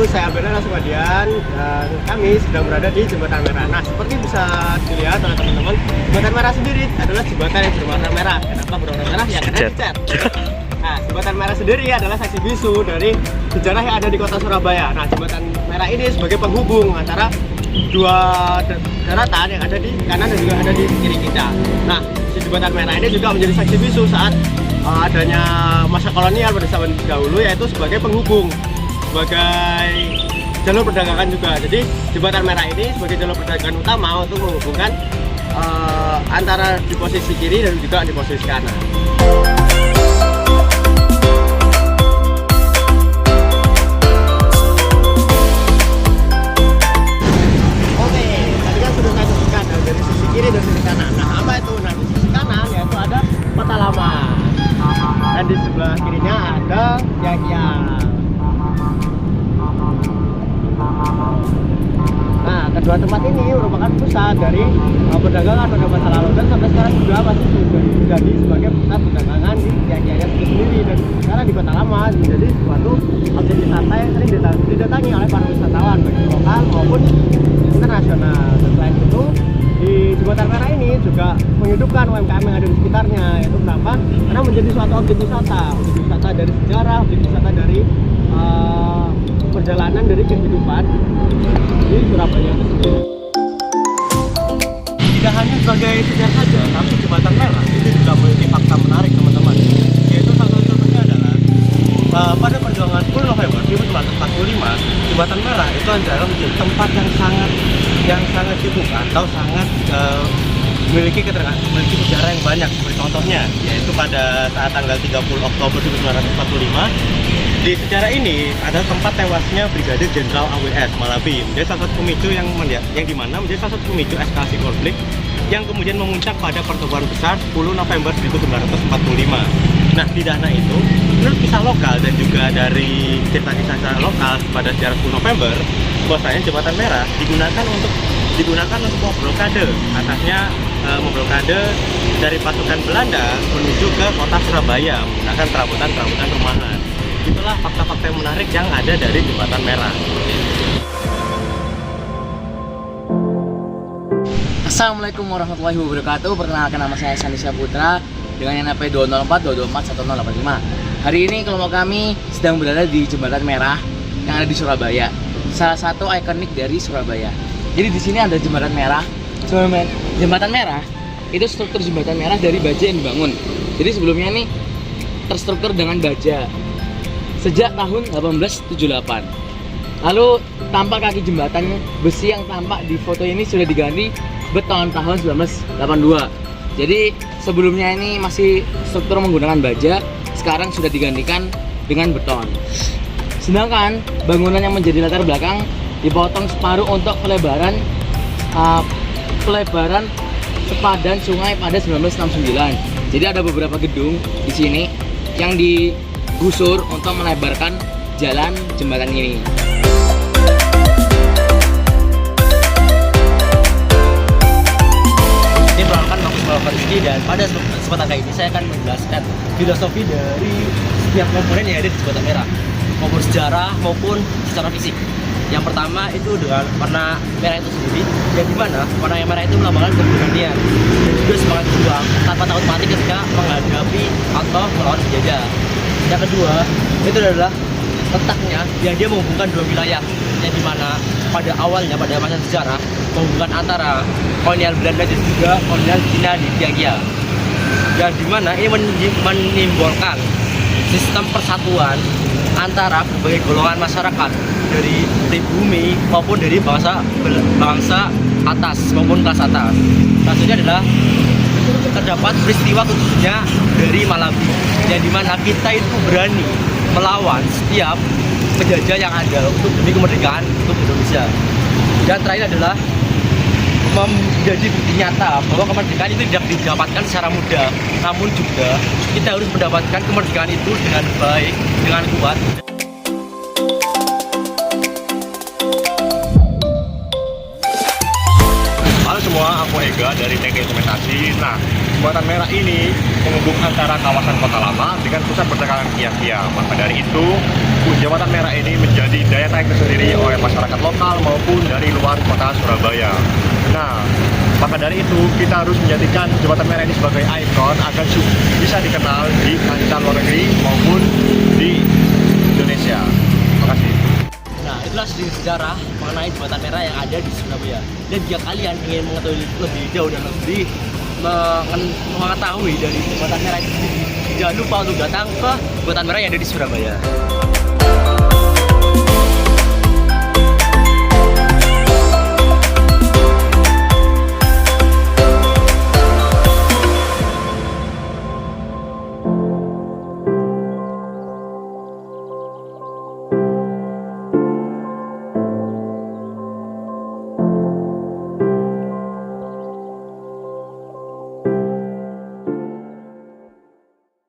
saya Abdullah Nasukamdian dan kami sedang berada di Jembatan Merah. Nah, seperti bisa dilihat oleh teman-teman, Jembatan Merah sendiri adalah jembatan yang berwarna merah. Kenapa berwarna merah? Ya karena dicat. Nah, Jembatan Merah sendiri adalah saksi bisu dari sejarah yang ada di kota Surabaya. Nah, Jembatan Merah ini sebagai penghubung antara dua daratan yang ada di kanan dan juga ada di kiri kita. Nah, si Jembatan Merah ini juga menjadi saksi bisu saat adanya masa kolonial pada zaman dahulu, yaitu sebagai penghubung, sebagai jalur perdagangan juga. Jadi Jembatan Merah ini sebagai jalur perdagangan utama untuk menghubungkan antara di posisi kiri dan juga di posisi kanan. Oke, tadi kan sudah saya sebutkan dari sisi kiri dan sisi kanan. Nah, apa itu? Nah, di sisi kanan yaitu ada Kota Lama. Dan di sebelah kirinya ada Kiai. Nah, kedua tempat ini merupakan pusat dari perdagangan pada masa lalu dan sampai sekarang juga masih menjadi sebagai pusat perdagangan di Kiai itu sendiri. Dan sekarang di Kota Lama menjadi suatu objek wisata yang sering didatangi oleh para wisatawan baik lokal maupun internasional. Dan selain itu, di Jembatan Merah ini juga menghidupkan UMKM yang ada di sekitarnya. Yaitu kenapa? Karena menjadi suatu objek wisata dari sejarah, objek wisata dari perjalanan dari kehidupan di Surabaya itu sendiri. Tidak hanya sebagai sejarah saja, tapi Jembatan Merah itu juga memiliki fakta menarik, teman-teman. Yaitu salah satu contohnya adalah pada perjuangan 10 November 1945, Jembatan Merah itu adalah menjadi tempat yang sangat dibuka atau sangat memiliki sejarah yang banyak. Seperti contohnya, yaitu pada saat tanggal 30 Oktober 1945, di sejarah ini ada tempat tewasnya Brigadir Jenderal AWS Malabi. Menjadi salah satu pemicu yang dimana menjadi salah satu pemicu eskalasi konflik yang kemudian memuncak pada pertemuan besar 10 November 1945. Nah, tidak hanya itu, menurut kisah lokal dan juga dari cerita kisah lokal pada sejarah 10 November, bahwasanya Jembatan Merah digunakan untuk memblokade, atasnya memblokade dari pasukan Belanda menuju ke kota Surabaya menggunakan perabotan rumahan. Itulah fakta-fakta yang menarik yang ada dari Jembatan Merah. Assalamualaikum warahmatullahi wabarakatuh. Perkenalkan, nama saya Sandi Putra dengan NP 204-224-1085. Hari ini kelompok kami sedang berada di Jembatan Merah yang ada di Surabaya, salah satu ikonik dari Surabaya. Jadi di sini ada Jembatan Merah. Jembatan Merah itu struktur Jembatan Merah dari baja yang dibangun. Jadi sebelumnya ini terstruktur dengan baja sejak tahun 1878. Lalu tampak kaki jembatan besi yang tampak di foto ini sudah diganti beton tahun 1982. Jadi sebelumnya ini masih struktur menggunakan baja, sekarang sudah digantikan dengan beton. Sedangkan bangunan yang menjadi latar belakang dipotong separuh untuk pelebaran sepadan sungai pada 1969. Jadi ada beberapa gedung di sini yang digusur untuk melebarkan jalan jembatan ini. Ini merupakan Bapak Rizky, dan pada kesempatan kali ini saya akan menjelaskan filosofi dari setiap komponen yang ada di Jembatan Merah, maupun sejarah maupun secara fisik. Yang pertama itu dengan warna merah itu sendiri, yang dimana warna yang merah itu melambangkan keberanian dan juga semangat berjuang tanpa takut mati ketika menghadapi atau melawan penjajah. Yang kedua itu adalah letaknya yang dia menghubungkan dua wilayah, yang dimana pada awalnya pada masa sejarah menghubungkan antara kolonial Belanda dan juga kolonial Cina di Kiai, yang dimana ini menimbulkan sistem persatuan antara berbagai golongan masyarakat dari pribumi maupun dari bangsa atas maupun kelas atas. Maksudnya adalah terdapat peristiwa khususnya dari Malabi, yang dimana kita itu berani melawan setiap penjajah yang ada untuk demi kemerdekaan untuk Indonesia. Dan terakhir adalah menjadi bukti nyata bahwa kemerdekaan itu tidak didapatkan secara mudah, namun juga kita harus mendapatkan kemerdekaan itu dengan baik, dengan kuat. Halo semua, aku Ega dari Teknik Implementasi. Nah, Jembatan Merah ini menghubung antara kawasan Kota Lama dengan pusat perdagangan Kiai. Maka dari itu, Jembatan Merah ini menjadi daya ternyata tersendiri oleh masyarakat lokal maupun dari luar kota Surabaya. Nah, maka dari itu kita harus menjadikan Jembatan Merah ini sebagai ikon agar bisa dikenal di kancah luar negeri maupun di Indonesia. Terima kasih. Nah, itulah sedikit sejarah mengenai Jembatan Merah yang ada di Surabaya. Dan jika kalian ingin mengetahui lebih jauh dan lebih mengetahui dari Jembatan Merah itu sendiri, jangan lupa untuk datang ke Jembatan Merah yang ada di Surabaya.